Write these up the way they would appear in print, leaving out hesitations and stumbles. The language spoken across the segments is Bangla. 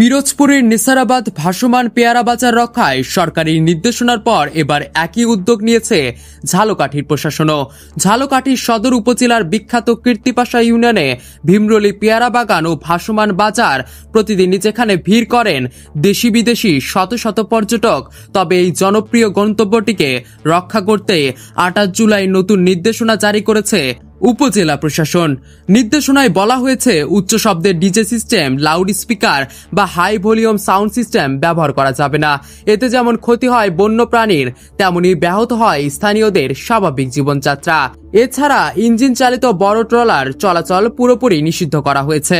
পিরোজপুরের নেসারাবাদ ভাসমান পেয়ারা বাজার রক্ষায় সরকারি নির্দেশনার পর এবার একই উদ্যোগ নিয়েছে ঝালকাঠির প্রশাসনও। ঝালকাঠির সদর উপজেলার বিখ্যাত কীর্তিপাশা ইউনিয়নে ভীমরলি পেয়ারা বাগান ও ভাসমান বাজার প্রতিদিনই যেখানে ভিড় করেন দেশি বিদেশি শত শত পর্যটক, তবে এই জনপ্রিয় গন্তব্যটিকে রক্ষা করতে 28 জুলাই নতুন নির্দেশনা জারি করেছে উপজেলা প্রশাসন। নির্দেশনায় বলা হয়েছে উচ্চ শব্দের ডিজে সিস্টেম, লাউড স্পিকার বা হাই ভলিউম সাউন্ড সিস্টেম ব্যবহার করা যাবে না। এতে যেমন ক্ষতি হয় বন্যপ্রাণীর, তেমনি ব্যাহত হয় স্থানীয়দের স্বাভাবিক জীবনযাত্রা। এছাড়া ইঞ্জিন চালিত বড় ট্রলার চলাচল পুরোপুরি নিষিদ্ধ করা হয়েছে।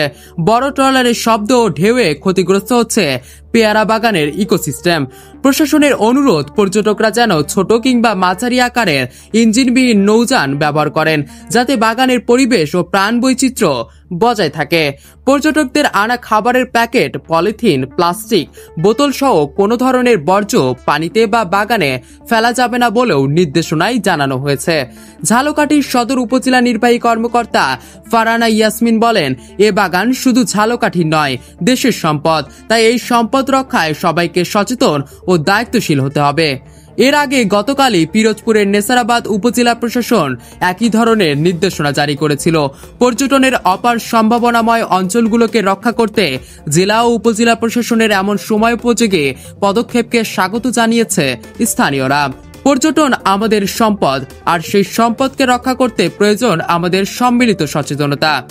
বড় ট্রলারের শব্দ ও ঢেউয়ে ক্ষতিগ্রস্ত হচ্ছে পেয়ারা বাগানের ইকোসিস্টেম। প্রশাসনের অনুরোধ, পর্যটকরা যেন ছোট কিংবা মাঝারি আকারের ইঞ্জিনবিহীন নৌযান ব্যবহার করেন, যাতে বাগানের পরিবেশ ও প্রাণ বৈচিত্র্য বজায় থাকে। পর্যটকদের আনা খাবারের প্যাকেট, পলিথিন, প্লাস্টিক বোতল সহ কোনো ধরনের বর্জ্য পানিতে বা বাগানে ফেলা যাবে না বলেও নির্দেশনায় জানানো হয়েছে। ঝালকাঠির সদর উপজেলা নির্বাহী কর্মকর্তা ফারহানা ইয়াসমিন বলেন, এ বাগান শুধু ঝালকাঠির নয়, দেশের সম্পদ। তাই এই সম্পদ রক্ষায় সবাইকে সচেতন ও দায়িত্বশীল হতে হবে। এর আগে গতকালই পিরোজপুরের নেসারাবাদ উপজেলা প্রশাসন একই ধরনের নির্দেশনা জারি করেছিল। পর্যটনের অপার সম্ভাবনাময় অঞ্চলগুলোকে রক্ষা করতে জেলা ও উপজেলা প্রশাসনের এমন সময়োপযোগী পদক্ষেপকে স্বাগত জানিয়েছে স্থানীয়রা। পর্যটন আমাদের সম্পদ, আর সেই সম্পদকে রক্ষা করতে প্রয়োজন আমাদের সম্মিলিত সচেতনতা।